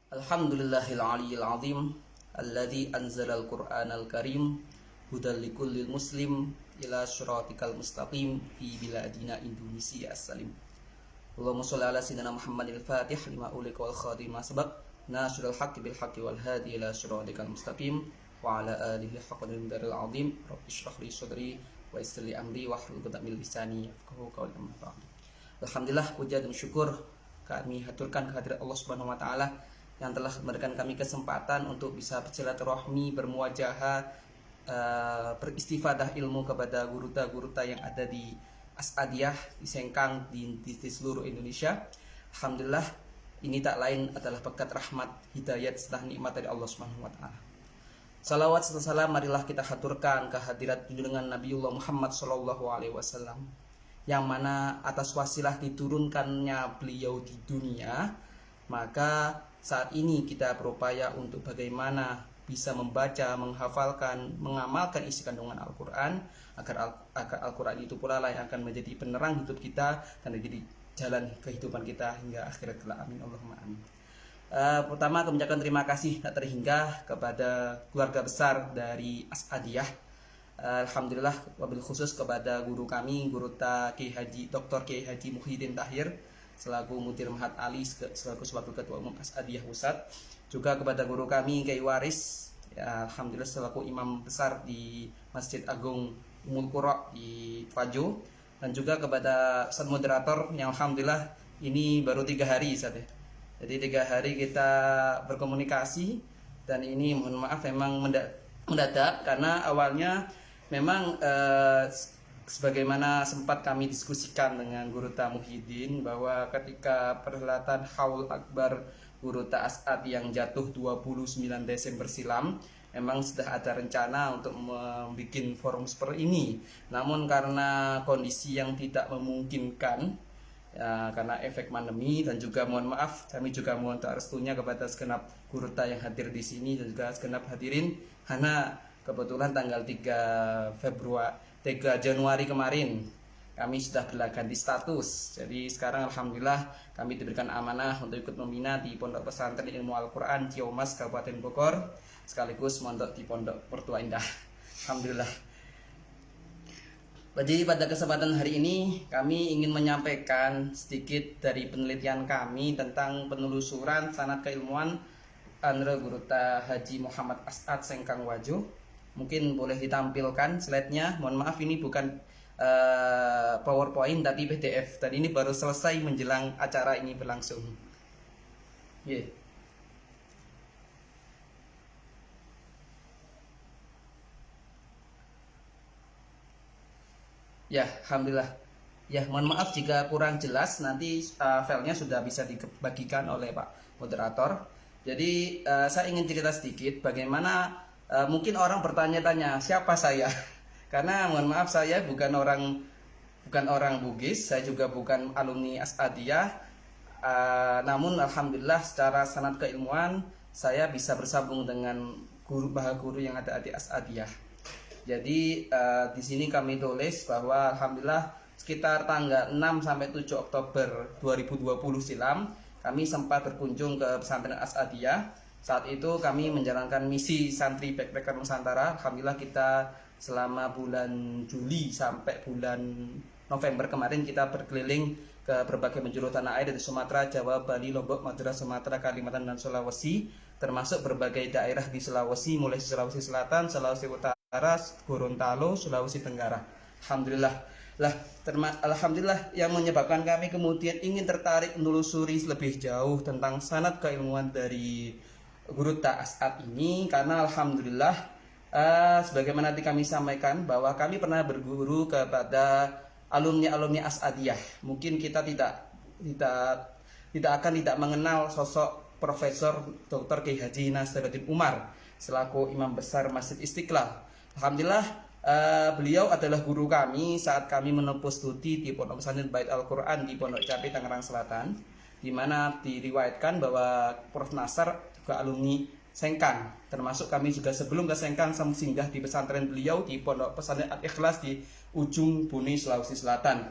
Alhamdulillahil aliyyil azim alladzi anzalal qur'anal karim hudal likullil muslim ila syiratikal mustaqim fi biladina Indonesia as-salim. Allahumma shalli ala sayyidina Muhammadil fatih lima ulika wal khatim ma sabaq nasrul haqqi bil haqqi wal hadi ila syiratikal mustaqim wa ala alihi haqqan daril azim rabbi shrah li sadri wa yassir li amri wahlul 'uqdatam min lisani yafqahu qawli. Alhamdulillah, puja dan syukur kami haturkan kehadirat Allah Subhanahu wa taala yang telah memberikan kami kesempatan untuk bisa bersilaturahmi, bermuajahah, beristifadah ilmu kepada guru-guru yang ada di As-Adiyah, di Sengkang, di seluruh Indonesia. Alhamdulillah, ini tak lain adalah berkat rahmat, hidayat, serta nikmat dari Allah Subhanahu wa taala. Salawat serta salam marilah kita haturkan kehadirat junjungan Nabiullah Muhammad sallallahu alaihi wasallam, yang mana atas wasilah diturunkannya beliau di dunia, maka saat ini kita berupaya untuk bagaimana bisa membaca, menghafalkan, mengamalkan isi kandungan Al-Quran, agar Al-Quran itu pula lah yang akan menjadi penerang hidup kita dan menjadi jalan kehidupan kita hingga akhirat kelak. Amin Allahumma amin. Pertama, kami ucapkan terima kasih tak terhingga kepada keluarga besar dari As-Adiyah. Alhamdulillah, wabil khusus kepada guru kami, Guru Kiai Haji Dr. Kiai Haji Muhyiddin Tahir selaku Mudir Mahat Ali, selaku Ketua Umum As-Adiyah Pusat, juga kepada guru kami Kiai Waris, ya, alhamdulillah selaku imam besar di Masjid Agung Ummul Qura di Pajo, dan juga kepada Ustaz moderator yang alhamdulillah ini baru 3 hari Ustaz ya. Jadi 3 hari kita berkomunikasi, dan ini mohon maaf memang mendadak karena awalnya memang sebagaimana sempat kami diskusikan dengan Guru Ta Muhyiddin, bahwa ketika perhelatan Haul Akbar Guru Ta As'ad yang jatuh 29 Desember silam, memang sudah ada rencana untuk membuat forum seperti ini. Namun karena kondisi yang tidak memungkinkan, ya, karena efek pandemi, dan juga mohon maaf, kami juga mohon restunya kepada segenap Guru Ta yang hadir di sini dan juga segenap hadirin, karena kebetulan tanggal 3 Januari kemarin kami sudah berganti status. Jadi sekarang alhamdulillah kami diberikan amanah untuk ikut membina di Pondok Pesantren Ilmu Al-Quran Ciamas Kabupaten Bogor, sekaligus mondok di Pondok Mertua Indah. Alhamdulillah. Jadi pada kesempatan hari ini kami ingin menyampaikan sedikit dari penelitian kami tentang penelusuran sanad keilmuan Andre Guru Ta Haji Muhammad As'ad Sengkang Wajo. Mungkin boleh ditampilkan slide-nya. Mohon maaf, ini bukan PowerPoint tapi PDF. Dan ini baru selesai menjelang acara ini berlangsung. Yeah. Ya, alhamdulillah. Ya, mohon maaf jika kurang jelas. Nanti filenya sudah bisa dibagikan oleh Pak Moderator. Jadi saya ingin cerita sedikit bagaimana mungkin orang bertanya-tanya siapa saya. Karena mohon maaf, saya bukan orang Bugis, saya juga bukan alumni As-Adiyah. Namun alhamdulillah secara sanad keilmuan saya bisa bersambung dengan guru yang ada di As-Adiyah. Jadi di sini kami tulis bahwa alhamdulillah sekitar tanggal 6 sampai 7 Oktober 2020 silam kami sempat berkunjung ke pesantren As-Adiyah. Saat itu kami menjalankan misi santri backpacker Nusantara. Alhamdulillah kita selama bulan Juli sampai bulan November kemarin kita berkeliling ke berbagai penjuru tanah air dari Sumatera, Jawa, Bali, Lombok, Madura, Sumatera, Kalimantan, dan Sulawesi, termasuk berbagai daerah di Sulawesi, mulai Sulawesi Selatan, Sulawesi Utara, Gorontalo, Sulawesi Tenggara. Alhamdulillah. Alhamdulillah yang menyebabkan kami kemudian ingin tertarik menelusuri lebih jauh tentang sanad keilmuan dari Guru Ta As'ad ini, karena alhamdulillah sebagaimana tadi kami sampaikan bahwa kami pernah berguru kepada alumni As-Adiyah. Mungkin kita tidak akan mengenal sosok Profesor Dr. Kiai Haji Nasiruddin Umar selaku Imam Besar Masjid Istiqlal. Alhamdulillah beliau adalah guru kami saat kami menempuh studi di Pondok Pesantren Bait Al-Quran di Pondok Cabe, Tangerang Selatan, di mana diriwayatkan bahwa Prof. Nasar juga alumni Sengkang. Termasuk kami juga sebelum ke Sengkang singgah di pesantren beliau di Pondok Pesantren Al-Ikhlas di ujung Buni, Sulawesi Selatan.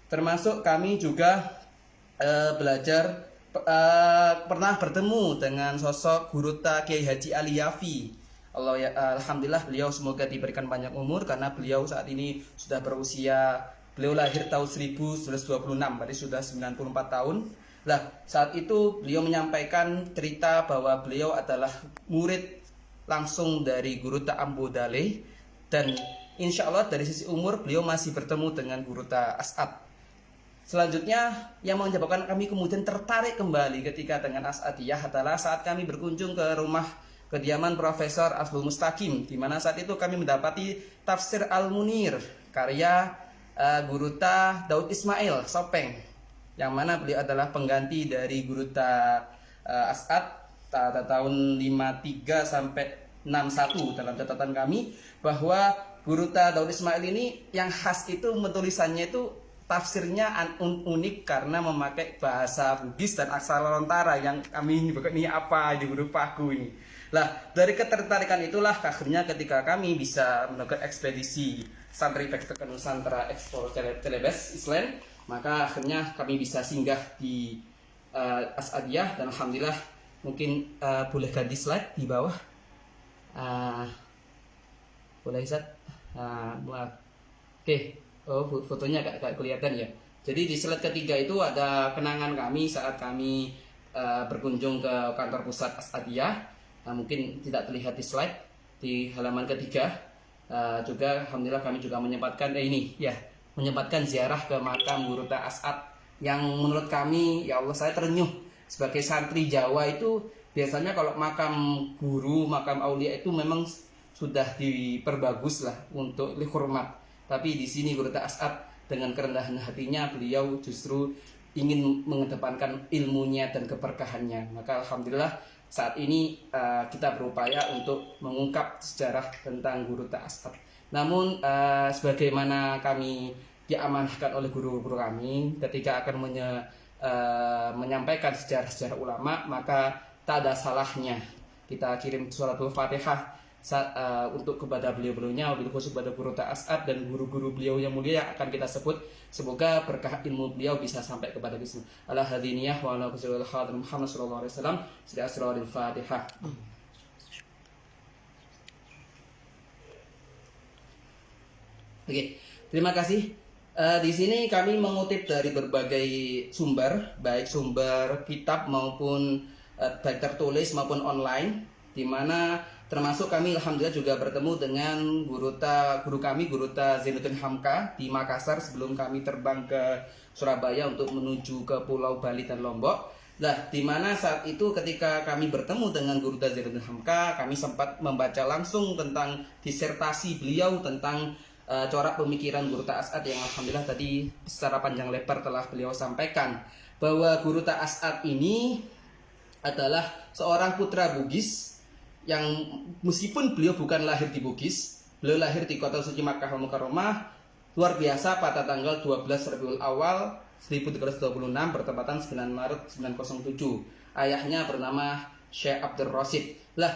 Termasuk kami juga belajar pernah bertemu dengan sosok Guruta Kiai Haji Ali Yafi. Alhamdulillah beliau semoga diberikan banyak umur karena beliau saat ini sudah berusia, beliau lahir tahun 1926, berarti sudah 94 tahun. Lah, saat itu beliau menyampaikan cerita bahwa beliau adalah murid langsung dari Guruta Ambodale, dan insya Allah dari sisi umur beliau masih bertemu dengan Guruta As'ad. Selanjutnya yang menyebabkan kami kemudian tertarik kembali ketika dengan As'adiyah adalah saat kami berkunjung ke rumah kediaman Profesor Abdul Mustaqim, di mana saat itu kami mendapati Tafsir Al-Munir karya Guruta Daud Ismail Sopeng, yang mana beliau adalah pengganti dari Guruta As'ad tahun 53 sampai 61 dalam catatan kami, bahwa Guruta Daud Ismail ini yang khas itu menulisannya itu tafsirnya unik karena memakai bahasa Bugis dan aksara lontara yang kami ini apa di huruf paku ini. Lah, dari ketertarikan itulah akhirnya ketika kami bisa melakukan ekspedisi santri backpack ke Nusantara Expo Celebes Island, maka akhirnya kami bisa singgah di As'adiyah, dan alhamdulillah mungkin boleh ganti slide di bawah. Boleh Ustaz? Oke. Oh, fotonya gak kelihatan ya. Jadi di slide ketiga itu ada kenangan kami saat kami berkunjung ke kantor pusat As'adiyah. Mungkin tidak terlihat di slide di halaman ketiga. Juga alhamdulillah kami juga menyempatkan ziarah ke makam Guruta As'ad, yang menurut kami, ya Allah, saya terenyuh sebagai santri Jawa itu biasanya kalau makam guru, makam aulia itu memang sudah diperbagus lah untuk dihormat. Tapi di sini Guruta As'ad dengan kerendahan hatinya beliau justru ingin mengedepankan ilmunya dan keberkahannya. Maka alhamdulillah saat ini kita berupaya untuk mengungkap sejarah tentang Guruta As'ad. Namun sebagaimana kami diamanahkan oleh guru-guru kami ketika akan menyampaikan sejarah-sejarah ulama, maka tak ada salahnya kita kirim suratul Fatihah untuk kepada beliau-beliaunya, wabil khusus kepada Guruta As'ad dan guru-guru beliau yang mulia yang akan kita sebut. Semoga berkah ilmu beliau bisa sampai kepada kita. Ala hadiniyah wa ala kusurul khadim Muhammad sallallahu alaihi wasallam. Sida asrarul Fatihah. Oke, terima kasih. Di sini kami mengutip dari berbagai sumber, baik sumber kitab maupun baik tertulis maupun online, di mana termasuk kami alhamdulillah juga bertemu dengan guru kami Guruta Zainuddin Hamka di Makassar sebelum kami terbang ke Surabaya untuk menuju ke Pulau Bali dan Lombok. Nah, di mana saat itu ketika kami bertemu dengan Guruta Zainuddin Hamka, kami sempat membaca langsung tentang disertasi beliau tentang corak pemikiran Guruta As'ad yang alhamdulillah tadi secara panjang lebar telah beliau sampaikan, bahwa Guruta As'ad ini adalah seorang putra Bugis yang meskipun beliau bukan lahir di Bugis, beliau lahir di kota suci Makkah Al-Mukarramah, luar biasa, pada tanggal 12 Rabiul Awal 1326 bertepatan 9 Maret 907. Ayahnya bernama Syekh Abdul Rasid. Lah,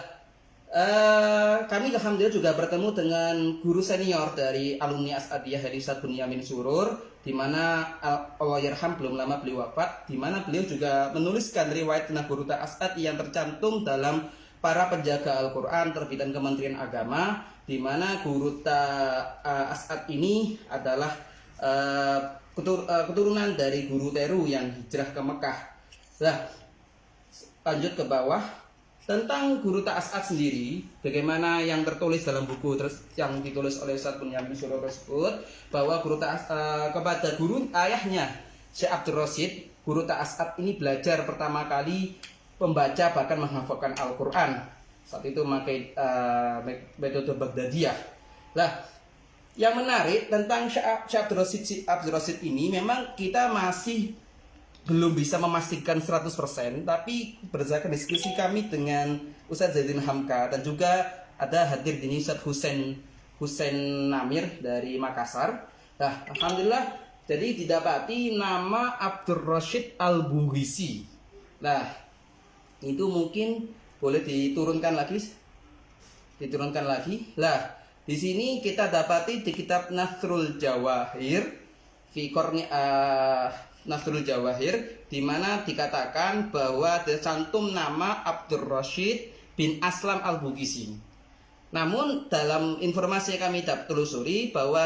kami alhamdulillah juga bertemu dengan guru senior dari alumni As'adiyah Hadi Ustaz Bunyamin Surur, di mana Allahyarham belum lama beliau wafat, di mana beliau juga menuliskan riwayat tentang Guruta As'ad yang tercantum dalam Para Penjaga Al-Quran terbitan Kementerian Agama, di mana Guruta As'ad ini adalah keturunan dari Guru Teru yang hijrah ke Mekah. Nah, lanjut ke bawah tentang Guruta As'ad sendiri, bagaimana yang tertulis dalam buku yang ditulis oleh Ustaz Bunyamin Surur tersebut, bahwa kepada guru ayahnya Syekh Abdul Rasid, Guruta As'ad ini belajar pertama kali membaca bahkan menghafalkan Al-Quran. Saat itu memakai metode Baghdadiyah. Nah, yang menarik tentang Syekh Abdul Rasid ini, memang kita masih belum bisa memastikan 100%, tapi berdasarkan diskusi kami dengan Ustadz Zainuddin Hamka dan juga ada hadir di Ustadz Hussein Namir dari Makassar. Nah, alhamdulillah jadi didapati nama Abdul Rashid Al-Bughisi. Nah, itu mungkin boleh diturunkan lagi. Lah, di sini kita dapati di kitab Nasrul Jawahir fi Nasrul Jawahir, di mana dikatakan bahwa tercantum nama Abdur Rasyid bin Aslam Al-Bugisi. Namun dalam informasi yang kami telusuri bahwa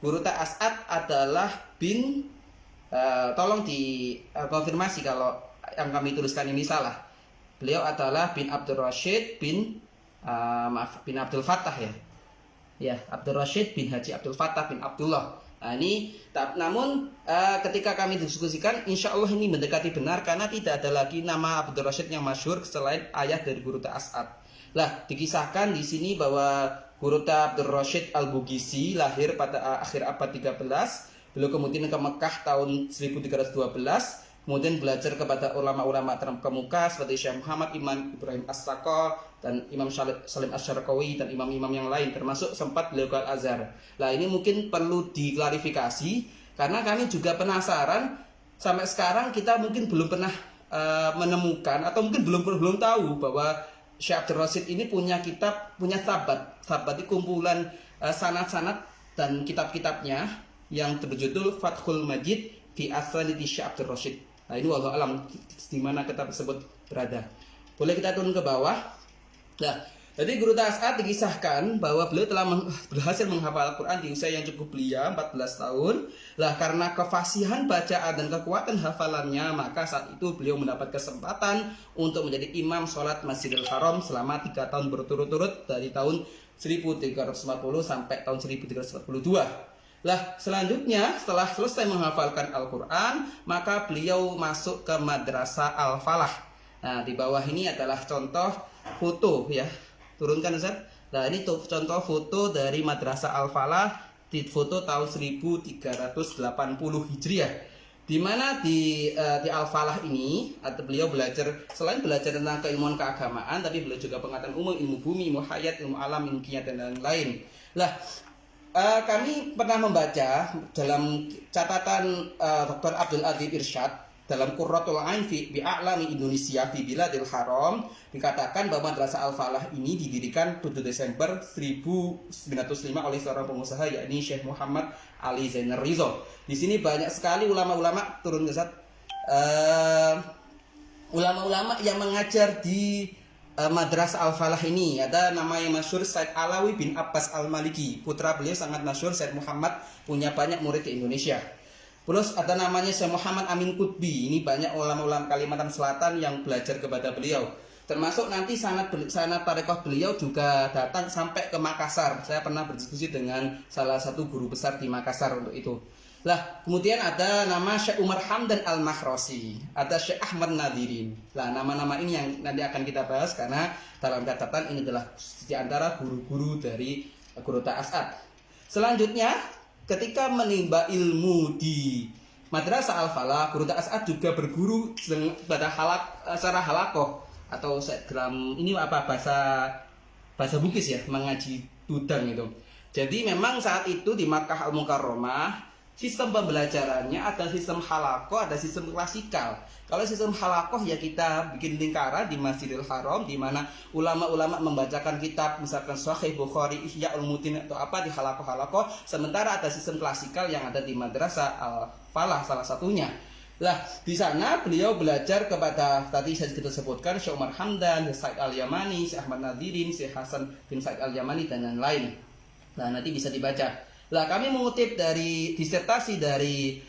Guru As'ad adalah bin tolong dikonfirmasi kalau yang kami tuliskan ini salah. Beliau adalah bin Abdur Rasyid bin bin Abdul Fattah ya. Ya, Abdur Rasyid bin Haji Abdul Fattah bin Abdullah. Nah, ini namun ketika kami diskusikan, insya Allah ini mendekati benar karena tidak ada lagi nama Abdur Rasyid yang masyhur selain ayah dari Guru As'ad. Lah, dikisahkan di sini bahwa Guru Abdur Rasyid Al-Bugisi lahir pada akhir abad 13. Beliau kemudian ke Mekah tahun 1312. Kemudian belajar kepada ulama-ulama terkemuka seperti Syekh Muhammad Imam Ibrahim As-Saqah dan Imam Salim Asy-Syarqawi dan imam-imam yang lain, termasuk sempat beliau ke Al-Azhar. Nah, ini mungkin perlu diklarifikasi karena kami juga penasaran, sampai sekarang kita mungkin belum pernah menemukan atau mungkin belum tahu bahwa Syekh Abdur Rasyid ini punya kitab, punya sabat itu kumpulan sanad-sanad dan kitab-kitabnya yang berjudul Fathul Majid fi Asanidi Syekh Abdur Rasyid. Nah, ini wallahu alam di mana kitab tersebut berada. Boleh kita turun ke bawah. Nah, jadi Guru As'ad dikisahkan bahwa beliau telah berhasil menghafal Al-Quran di usia yang cukup belia, 14 tahun. Lah, karena kefasihan bacaan dan kekuatan hafalannya, maka saat itu beliau mendapat kesempatan untuk menjadi imam sholat Masjidil Haram selama 3 tahun berturut-turut dari tahun 1340 sampai tahun 1342. Lah, selanjutnya setelah selesai menghafalkan Al-Quran, maka beliau masuk ke Madrasah Al-Falah. Nah, di bawah ini adalah contoh foto ya. Turunkan Ustaz. Nah, ini contoh foto dari Madrasah Al-Falah di foto tahun 1380 Hijriah. Di mana di Al-Falah ini beliau belajar, selain belajar tentang keilmuan keagamaan, tapi beliau juga pengetahuan umum, ilmu bumi, ilmu hayat, ilmu alam, ilmu kimia dan lain-lain. Lah, kami pernah membaca dalam catatan Dr. Abdul Adib Irsyad dalam Qurratul Ain fi A'lami Indonesia fi Biladil Haram, dikatakan bahwa Madrasah Al-Falah ini didirikan 7 Desember 1905 oleh seorang pengusaha yakni Syekh Muhammad Ali Zainal Rizal. Di sini banyak sekali ulama-ulama, turun ke Ustaz, ulama-ulama yang mengajar di Madrasah Al-Falah ini. Ada nama yang masyhur Said Alawi bin Abbas Al-Maliki. Putra beliau sangat masyhur, Said Muhammad, punya banyak murid di Indonesia. Terus ada namanya Syekh Muhammad Amin Qutbi. Ini banyak ulama-ulama Kalimantan Selatan yang belajar kepada beliau. Termasuk nanti sanad tarekat beliau juga datang sampai ke Makassar. Saya pernah berdiskusi dengan salah satu guru besar di Makassar untuk itu. Lah, kemudian ada nama Syekh Umar Hamdan Al-Mahrosi, ada Syekh Ahmad Nadirin. Lah, nama-nama ini yang nanti akan kita bahas karena dalam catatan ini adalah di antara guru-guru dari Guru As'ad. Selanjutnya, ketika menimba ilmu di Madrasah Al-Falah, Guru As'ad juga berguru pada secara halakoh atau ini apa bahasa Bugis ya, mengaji tudang itu. Jadi memang saat itu di Makkah Al-Mukarramah sistem pembelajarannya ada sistem halakoh, ada sistem klasikal. Kalau sistem halakoh ya kita bikin lingkaran di Masjidil Haram, di mana ulama-ulama membacakan kitab misalkan Sahih Bukhari, Ihya Ulumuddin atau apa di halakoh-halakoh. Sementara ada sistem klasikal yang ada di Madrasah Al-Falah salah satunya. Lah, di sana beliau belajar kepada tadi saya kita sebutkan Syekh Umar Hamdan, Syekh Al-Yamani, Syekh Ahmad Nadirin, Syekh Hasan bin Said Al-Yamani dan lain-lain. Nah, nanti bisa dibaca. Lah, kami mengutip dari disertasi dari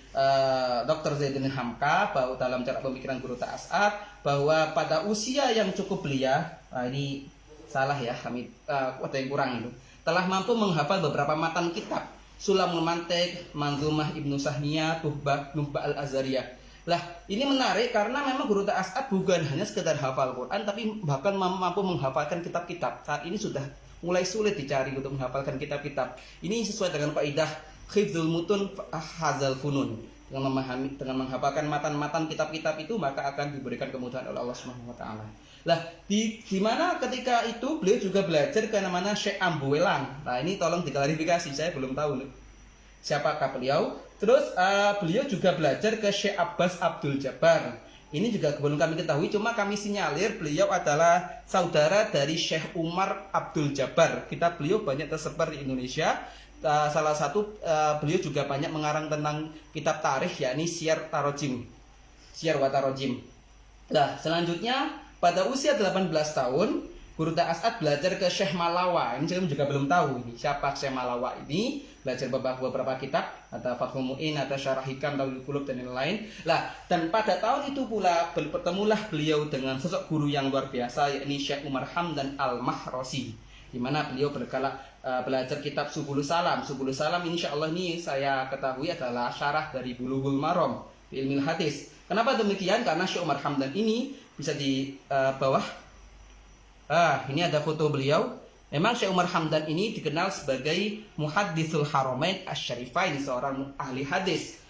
Dr. Zainuddin Hamka bahwa dalam cara pemikiran Guru As'ad bahwa pada usia yang cukup belia, ini salah ya, kami ada yang kurang itu, telah mampu menghafal beberapa matan kitab, Sulamul Mantiq, Manzumah Ibnu Sahniyah, Nuhbah Al-Azhariyah. Lah, ini menarik karena memang Guru As'ad bukan hanya sekedar hafal Quran, tapi bahkan mampu menghafalkan kitab-kitab. Saat ini sudah mulai sulit dicari untuk menghafalkan kitab-kitab. Ini sesuai dengan kaidah hifdzul mutun hadzal funun. Dengan menghafalkan matan-matan kitab-kitab itu maka akan diberikan kemudahan oleh Allah Subhanahu wa taala. Lah, di mana ketika itu beliau juga belajar ke namanya Syekh Ambuwelang. Nah, ini tolong diklarifikasi, saya belum tahu siapakah beliau. Terus beliau juga belajar ke Syekh Abbas Abdul Jabbar. Ini juga belum kami ketahui, cuma kami sinyalir beliau adalah saudara dari Syekh Umar Abdul Jabbar. Kitab beliau banyak tersebar di Indonesia. salah satu beliau juga banyak mengarang tentang kitab tarikh, yakni Syiar wa Tarajim. Nah, selanjutnya pada usia 18 tahun, Guru Ta As'ad belajar ke Syekh Malawa. Ini saya juga belum tahu ini siapa Syekh Malawa ini. Belajar beberapa kitab, ada Fathul Mu'in, ada Syarah Hikam, Tauhidul Qulub dan lain-lain. Lah, dan pada tahun itu pula bertemulah beliau dengan sosok guru yang luar biasa, yakni Syekh Umar Hamdan Al-Mahrosi, di mana beliau belajar kitab Subulus Salam. Subulus Salam insya Allah ini saya ketahui adalah syarah dari Bulughul Maram di ilmu hadis. Kenapa demikian? Karena Syekh Umar Hamdan ini bisa di bawah. Ini ada foto beliau. Memang Syekh Umar Hamdan ini dikenal sebagai Muhadditsul Haramain Asy-Syarifain, seorang ahli hadis.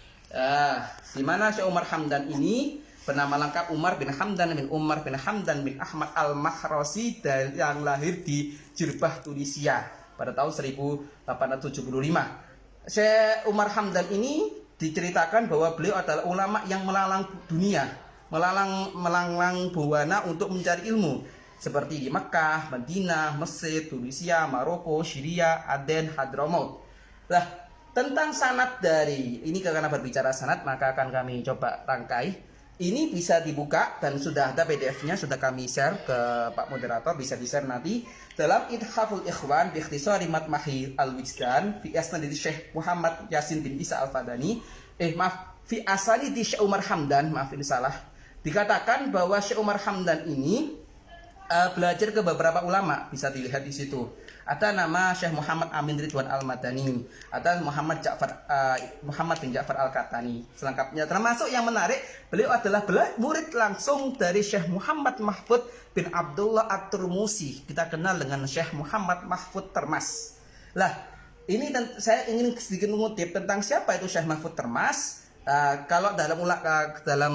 Di mana Syekh Umar Hamdan ini bernama lengkap Umar bin Hamdan bin Umar bin Hamdan bin Ahmad Al-Mahrosi, yang lahir di Jirbah, Tunisia pada tahun 1875. Syekh Umar Hamdan ini diceritakan bahwa beliau adalah ulama yang melalang dunia, melalang buana untuk mencari ilmu, seperti di Mekah, Madinah, Mesir, Tunisia, Maroko, Syria, Aden, Hadramaut. Nah, tentang sanad dari ini, karena berbicara sanad maka akan kami coba rangkai. Ini bisa dibuka dan sudah ada PDF-nya, sudah kami share ke Pak Moderator, bisa di-share nanti dalam Ithaful Ikhwan bi Ikhtisari Matmahi Al-Wijdan fi Asnadid Syekh Muhammad Yasin bin Isa Al-Fadani. Fi Asanidi Syekh Umar Hamdan, maaf ini salah. Dikatakan bahwa Syekh Umar Hamdan ini belajar ke beberapa ulama, bisa dilihat di situ. Ada nama Syekh Muhammad Amin Ridwan Al-Madani, ada Muhammad bin Ja'far Al-Katani. Selengkapnya, termasuk yang menarik, beliau adalah murid langsung dari Syekh Muhammad Mahfud bin Abdullah At-Turmusi. Kita kenal dengan Syekh Muhammad Mahfud Termas. Lah, ini saya ingin sedikit mengutip tentang siapa itu Syekh Mahfud Termas. Kalau dalam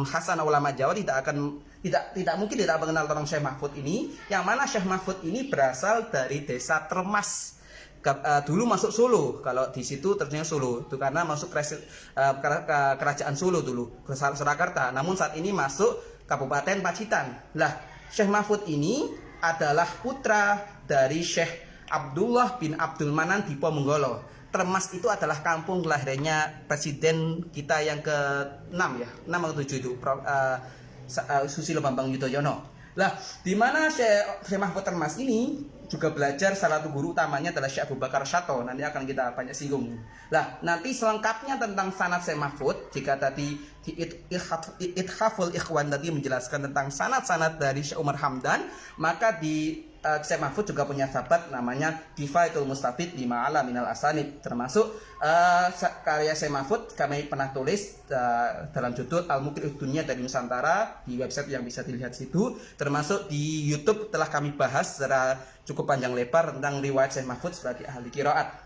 hasanah ulama Jawa tidak mungkin tidak mengenal tentang Syekh Mahfud ini, yang mana Syekh Mahfud ini berasal dari desa Termas. Dulu masuk Solo, kalau di situ ternyata Solo itu karena masuk kerajaan Solo dulu ke Surakarta, namun saat ini masuk Kabupaten Pacitan. Lah, Syekh Mahfud ini adalah putra dari Syekh Abdullah bin Abdul Manan Diponegoro. Termas itu adalah kampung lahirnya presiden kita yang ke-6 ya, 6 atau 7 itu, Susilo Bambang Yudhoyono. Lah, di mana Syekh Mahfud Termas ini juga belajar, salah satu guru utamanya adalah Syekh Abu Bakar Syato. Nanti akan kita banyak singgung. Lah, nanti selengkapnya tentang sanad Syekh Mahfud, jika tadi di Ithaful Ikhwan tadi menjelaskan tentang sanad-sanad dari Syekh Umar Hamdan, maka di Syekh Mahfud juga punya sahabat namanya Kifaitul Mustafid lima ala minal asanid, termasuk karya Syekh Mahfud kami pernah tulis dalam judul Al-Muqri Dunya dari Nusantara di website yang bisa dilihat situ, termasuk di YouTube telah kami bahas secara cukup panjang lebar tentang riwayat Syekh Mahfud sebagai ahli qiraat.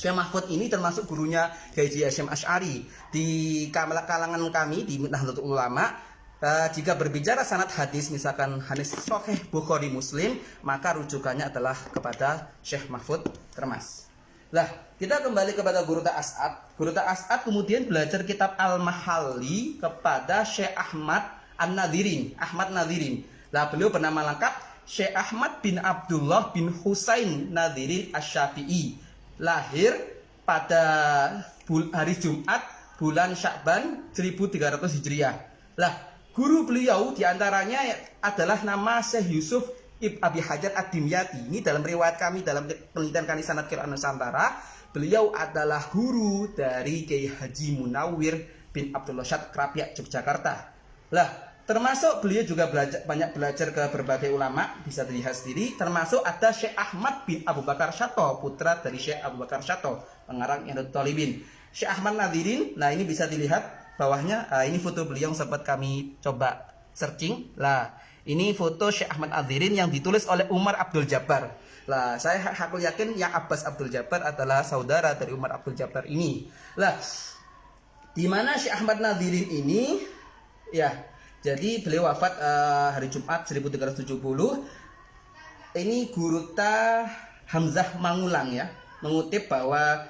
Syekh Mahfud ini termasuk gurunya Kiai Haji Hasyim Asy'ari. Di kalangan kami di Nahdlatul Ulama, jika berbicara sanad hadis, misalkan hadis Sahih Bukhari Muslim, maka rujukannya adalah kepada Syekh Mahfud Termas. Lah, kita kembali kepada Guru Ta As'ad. Guru Ta As'ad kemudian belajar kitab Al-Mahalli kepada Syekh Ahmad An-Nadhirin, Ahmad Nadhirin. Lah, beliau bernama lengkap Syekh Ahmad bin Abdullah bin Husain Nadhirin Asy-Syafi'i. Lahir pada hari Jumat bulan Sya'ban 1300 Hijriah. Lah, guru beliau diantaranya adalah nama Syekh Yusuf Ibn Abi Hajar Ad-Dimyati. Ini dalam riwayat kami, dalam penelitian kami sanad Qiraat Nusantara, beliau adalah guru dari Kiai Haji Munawwir bin Abdul Rasyad Krapyak, Yogyakarta. Lah, termasuk beliau juga banyak belajar ke berbagai ulama, bisa dilihat sendiri, termasuk ada Syekh Ahmad bin Abu Bakar Syato, putra dari Syekh Abu Bakar Syato, pengarang Ihyatus Thalibin. Syekh Ahmad Nadhirin, nah ini bisa dilihat bawahnya, ini foto beliau yang sempat kami coba searching. Lah, ini foto Syekh Ahmad Nadhirin yang ditulis oleh Umar Abdul Jabbar. Lah, saya hakul yakin yang Abbas Abdul Jabbar adalah saudara dari Umar Abdul Jabbar ini. Lah, di mana Syekh Ahmad Nadhirin ini, ya, jadi beliau wafat hari Jumat 1370. Ini Guru Ta Hamzah Mangulang ya, mengutip bahwa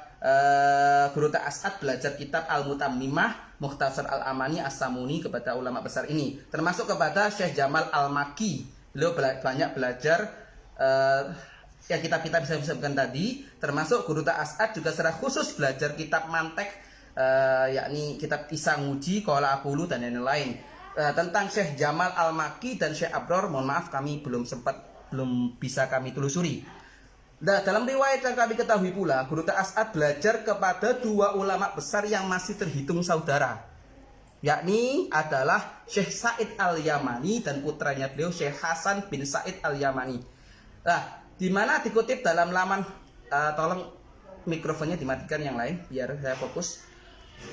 Guru Ta As'ad belajar kitab Al-Mutammimah Mukhtasar Al-Amani As-Samuni kepada ulama besar ini, termasuk kepada Syekh Jamal Al-Maki. Beliau banyak belajar ya kitab-kitab bisa disebutkan tadi, termasuk Guru As'ad juga secara khusus belajar kitab mantek, yakni kitab Isanguji, Qala Aqulu dan lain-lain. Tentang Syekh Jamal Al-Maki dan Syekh Abror, mohon maaf kami belum bisa kami telusuri. Nah, dalam riwayat yang kami ketahui pula, Guru As'ad belajar kepada dua ulama besar yang masih terhitung saudara, yakni adalah Syekh Said Al-Yamani dan putranya beliau Syekh Hasan bin Said Al-Yamani. Nah, di mana dikutip dalam laman, tolong mikrofonnya dimatikan yang lain biar saya fokus.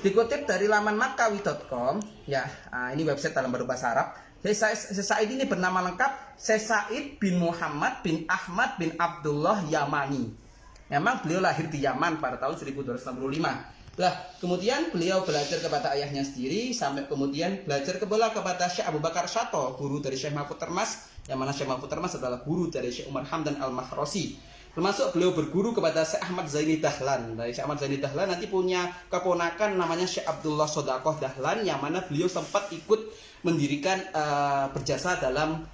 Dikutip dari laman makawi.com, ya, ini website dalam berbahasa Arab. Syekh Said ini bernama lengkap Syekh Said bin Muhammad bin Ahmad bin Abdullah Yamani. Memang beliau lahir di Yaman pada tahun 1265. Nah, kemudian beliau belajar kepada ayahnya sendiri, sampai kemudian belajar kepada Syekh Abu Bakar Syato, guru dari Syekh Mahfud Termas, yang mana Syekh Mahfud Termas adalah guru dari Syekh Umar Hamdan Al-Mahrosi. Termasuk beliau berguru kepada Syekh Ahmad Zaini Dahlan. Dari Syekh Ahmad Zaini Dahlan nanti punya keponakan namanya Syekh Abdullah Sodakoh Dahlan, yang mana beliau sempat ikut mendirikan, berjasa dalam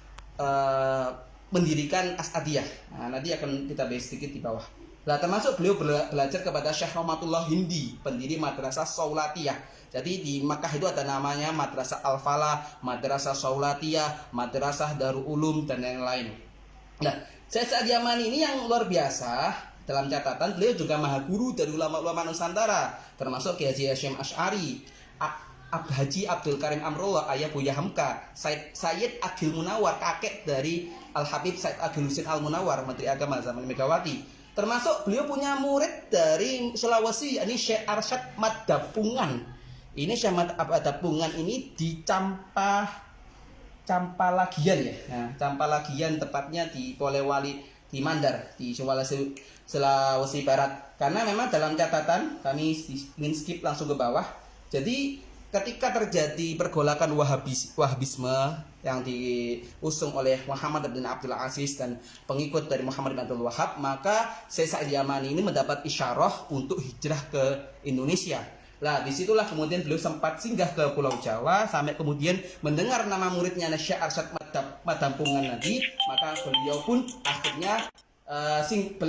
mendirikan As'adiyah. Nah, nanti akan kita bahas sedikit di bawah. Nah, termasuk beliau belajar kepada Syekh Rahmatullah Hindi, pendiri Madrasah Saulatiyah. Jadi di Makkah itu ada namanya Madrasah Al-Falah, Madrasah Saulatiyah, Madrasah Darul Ulum dan lain-lain. Nah, Syekh Said Yamani ini yang luar biasa. Dalam catatan beliau juga maha guru dari ulama-ulama Nusantara, termasuk Kiai Haji Hasyim Asy'ari, Haji Abdul Karim Amrullah, ayah Buya Hamka, Sayyid Agil Munawar, kakek dari Al-Habib Said Agil Husin Al-Munawar, Menteri Agama zaman Megawati. Termasuk beliau punya murid dari Sulawesi, ini Syekh Arsyad Madapungan. Ini Syekh Madapungan ini di Campalagian ya. Nah, Campalagian tepatnya di Polewali di Mandar di Sulawesi Barat. Karena memang dalam catatan kami ingin skip langsung ke bawah. Jadi ketika terjadi pergolakan Wahabisme yang diusung oleh Muhammad bin Abdul Aziz dan pengikut dari Muhammad bin Abdul Wahab, maka Syekh Said Yamani ini mendapat isyarah untuk hijrah ke Indonesia. Nah, disitulah kemudian beliau sempat singgah ke Pulau Jawa, sampai kemudian mendengar nama muridnya Syekh Arsyad Madampungan tadi, maka beliau pun akhirnya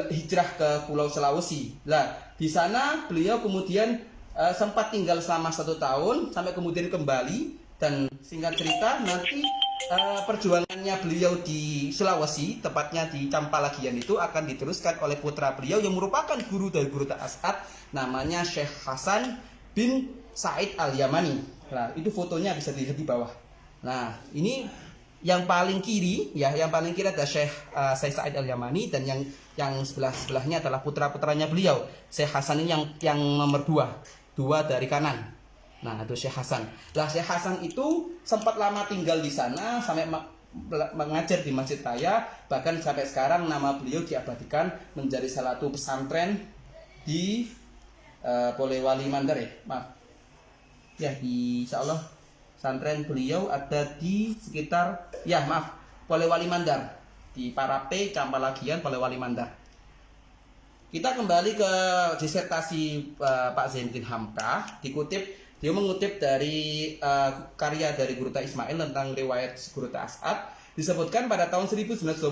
hijrah ke Pulau Sulawesi. Nah, di sana beliau kemudian sempat tinggal selama 1 tahun, sampai kemudian kembali. Dan singkat cerita, nanti perjuangannya beliau di Sulawesi, tepatnya di Campalagian itu, akan diteruskan oleh putra beliau yang merupakan guru dari Guru As'ad, namanya Syekh Hasan bin Said Al-Yamani. Nah, itu fotonya bisa dilihat di bawah. Nah, ini yang paling kiri, ya, yang paling kiri ada Syekh Said Al-Yamani, dan yang sebelahnya adalah putra-putranya beliau. Syekh Hasan ini yang nomor 2 dari kanan. Nah, itu Syekh Hasan. Lah, Syekh Hasan itu sempat lama tinggal di sana sampai mengajar di Masjid Raya, bahkan sampai sekarang nama beliau diabadikan menjadi salah satu pesantren di Polewali Mandar ya. Maaf. Ya, insya Allah pesantren beliau ada di sekitar Polewali Mandar, di Parape, Campalagian, Polewali Mandar. Kita kembali ke disertasi Pak Zainuddin Hamka. Dia mengutip dari karya dari Guru Ismail tentang riwayat Guru As'ad. Disebutkan pada tahun 1925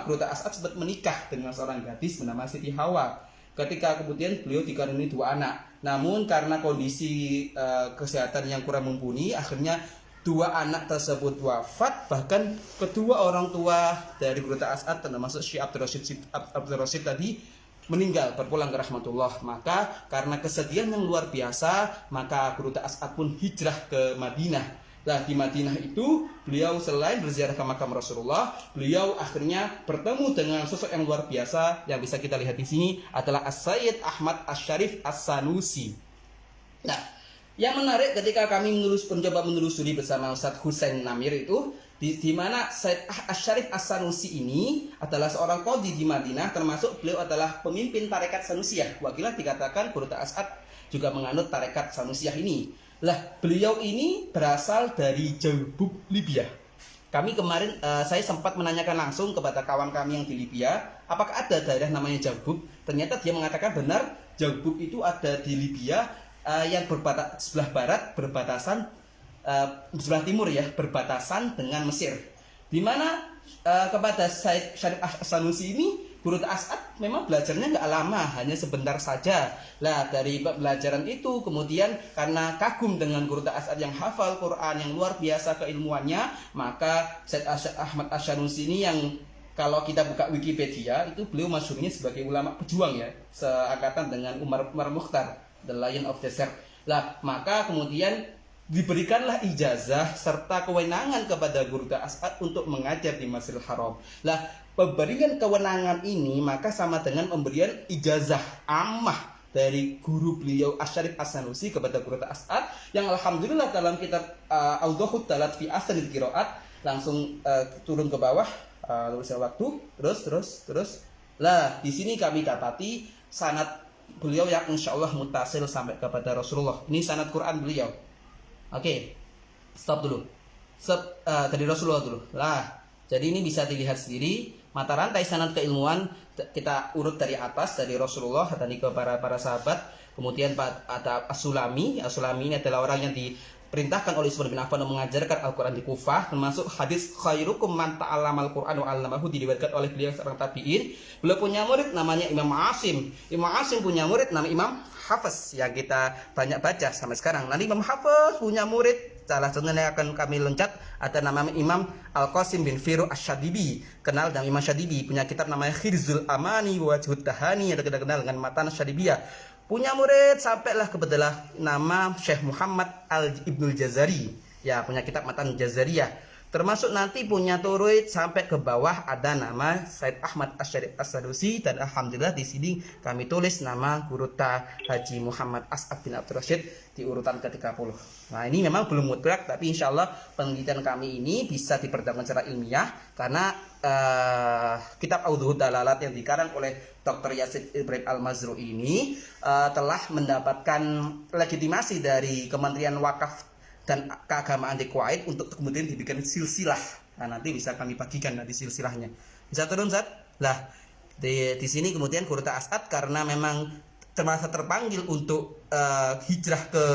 Guru As'ad sempat menikah dengan seorang gadis bernama Siti Hawa. Ketika kemudian beliau dikaruniai 2 anak. Namun karena kondisi kesehatan yang kurang mumpuni, akhirnya 2 anak tersebut wafat. Bahkan kedua orang tua dari Guru As'ad, termasuk Syekh Abdul Rasyid tadi, meninggal berpulang ke rahmatullah. Maka karena kesedihan yang luar biasa, maka Guru As'ad pun hijrah ke Madinah. Nah, di Madinah itu beliau selain berziarah ke makam Rasulullah, beliau akhirnya bertemu dengan sosok yang luar biasa yang bisa kita lihat di sini adalah As-Sayyid Ahmad Asy-Syarif As-Sanusi. Nah, yang menarik ketika kami mencoba menelusuri bersama Ustadz Husain Namir itu, di mana Sayyid Asy-Syarif As-Sanusi ini adalah seorang qadhi di Madinah, termasuk beliau adalah pemimpin tarekat Sanusiyah. Wakilah dikatakan Guru As'ad juga menganut tarekat Sanusiyah ini. Lah, beliau ini berasal dari Jawbub, Libya. Kami kemarin saya sempat menanyakan langsung kepada kawan kami yang di Libya, apakah ada daerah namanya Jawbub? Ternyata dia mengatakan benar, Jawbub itu ada di Libya yang sebelah barat berbatasan sebelah timur ya, berbatasan dengan Mesir. Di mana kepada Sayyid Syarif As-Sanusi ini Guru As'ad memang belajarnya nggak lama, hanya sebentar saja. Lah dari pembelajaran itu kemudian karena kagum dengan Guru As'ad yang hafal Quran, yang luar biasa keilmuannya, maka Syed Ahmad Asy-Syanusi ini yang kalau kita buka Wikipedia itu beliau masyhurnya sebagai ulama pejuang ya, seangkatan dengan Umar Mukhtar, the Lion of Desert. Lah maka kemudian diberikanlah ijazah serta kewenangan kepada Guru As'ad untuk mengajar di Masjidil Haram. Lah pemberian kewenangan ini maka sama dengan pemberian ijazah ammah dari guru beliau Asy-Syarif As-Sanusi kepada Guru As'ad, yang alhamdulillah dalam kitab Awdahut Dalat fi Ahsanil Qiraat langsung turun ke bawah. Lulusnya waktu terus lah di sini kami dapati sanad beliau yang insya Allah mutasil sampai kepada Rasulullah. Ini sanad Quran beliau. Oke, stop dulu. Dari Rasulullah dulu lah. Jadi ini bisa dilihat sendiri mata rantai sanad keilmuan, kita urut dari atas, dari Rasulullah dan ke para sahabat. Kemudian ada As-Sulami ini adalah orang yang diperintahkan oleh Utsman bin Affan untuk mengajarkan Al-Quran di Kufah, termasuk hadis khairukum man ta'allamal Qur'an wa 'allamahu diriwayatkan oleh beliau seorang tabi'in. Beliau punya murid namanya Imam Asim. Imam Asim punya murid namanya Imam Hafiz yang kita banyak baca sampai sekarang. Nanti Imam Hafiz punya murid, salah satunya akan kami loncat, ada namanya Imam Al-Qasim bin Firu Asy-Syadibi. Kenal dengan Imam Syadibi, punya kitab namanya Khirzul Amani wa Wajhut Tahani, yang kita kenal dengan Matan Syadibiyah. Punya murid sampailah kebetulan nama Syekh Muhammad Ibnul Jazari, ya punya kitab Matan Jazariyah. Termasuk nanti punya turut sampai ke bawah ada nama Syed Ahmad Asy-Syarif As-Sanusi, dan alhamdulillah di sini kami tulis nama Guru Haji Muhammad As'ad bin Abdul Rashid di urutan ke-30. Nah ini memang belum mutlak, tapi insya Allah penelitian kami ini bisa diperdalam secara ilmiah karena kitab Awdahut Dalalat yang dikarang oleh Dr. Yasid Ibrahim Al-Mazrui ini telah mendapatkan legitimasi dari Kementerian Wakaf dan Keagamaan di Kuwait untuk kemudian dibikin silsilah. Nah, nanti bisa kami bagikan nanti silsilahnya. Bisa turun Zat? Lah, di sini kemudian Guru As'ad karena memang termasuk terpanggil untuk hijrah ke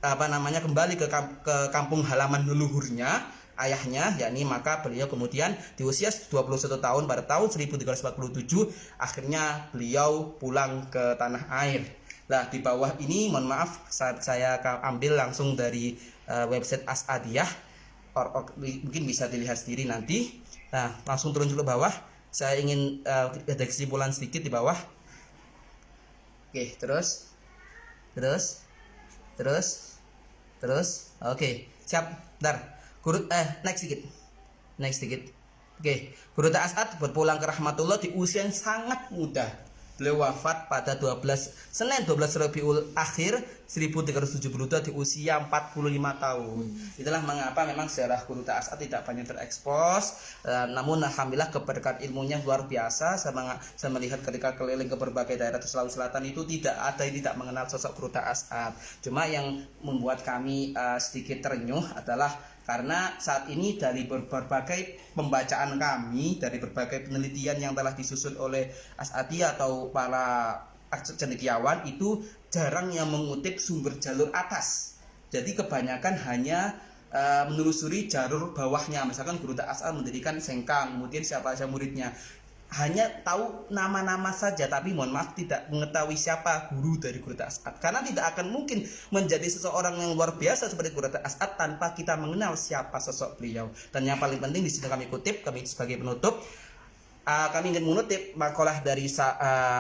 kembali ke kampung halaman leluhurnya, ayahnya, yakni maka beliau kemudian di usia 21 tahun pada tahun 1347 akhirnya beliau pulang ke tanah air. Nah di bawah ini mohon maaf saya ambil langsung dari website As'adiyah, mungkin bisa dilihat sendiri nanti. Nah langsung turun ke bawah, saya ingin ada kesimpulan sedikit di bawah. Oke, terus oke, siap. Bentar. Next sedikit. Oke, Guru As'ad berpulang ke rahmatullah di usia yang sangat muda. Beliau wafat pada Senin 12 Rabiul Akhir 1372 di usia 45 tahun. Itulah mengapa memang sejarah Guru As'ad tidak banyak terekspos, namun alhamdulillah keberkahan ilmunya luar biasa. Saya melihat ketika keliling ke berbagai daerah di Sulawesi Selatan itu tidak ada yang tidak mengenal sosok Guru As'ad. Cuma yang membuat kami sedikit terenyuh adalah karena saat ini dari berbagai pembacaan kami, dari berbagai penelitian yang telah disusun oleh As'adiyah atau para cendekiawan itu jarang yang mengutip sumber jalur atas. Jadi kebanyakan hanya menelusuri jalur bawahnya. Misalkan Guru As'ad mendirikan Sengkang, kemudian siapa saja muridnya. Hanya tahu nama-nama saja, tapi mohon maaf tidak mengetahui siapa guru dari Guru As'ad. Karena tidak akan mungkin menjadi seseorang yang luar biasa seperti Guru As'ad tanpa kita mengenal siapa sosok beliau. Dan yang paling penting di sini kami kutip, kami sebagai penutup, kami ingin mengutip makalah dari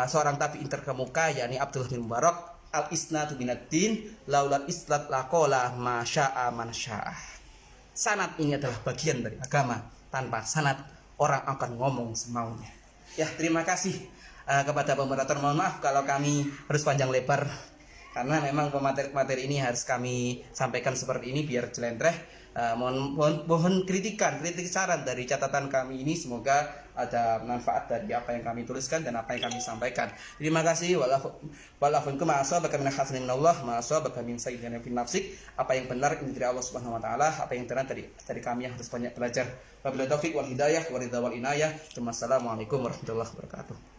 seorang tabi'in terkemuka, yakni Abdullah bin Mubarak, al-isnadu minaddin laulal islat laqala ma syaa man syaa. Sanad ini adalah bagian dari agama. Tanpa sanad orang akan ngomong semaunya. Ya, terima kasih kepada moderator. Mohon maaf kalau kami harus panjang lebar karena memang materi ini harus kami sampaikan seperti ini biar jelentreh. Mohon kritik saran dari catatan kami ini, semoga ada manfaat dari apa yang kami tuliskan dan apa yang kami sampaikan. Terima kasih. Walafunkum ma'asabaka min hasanin minallah ma'asabaka min sayyi'in fi nafsik. Apa yang benar ini dari Allah Subhanahu wa taala, apa yang benar dari kami yang harus banyak belajar. Wabillahi taufik wal hidayah wa ridha wal inayah. Wassalamualaikum warahmatullahi wabarakatuh.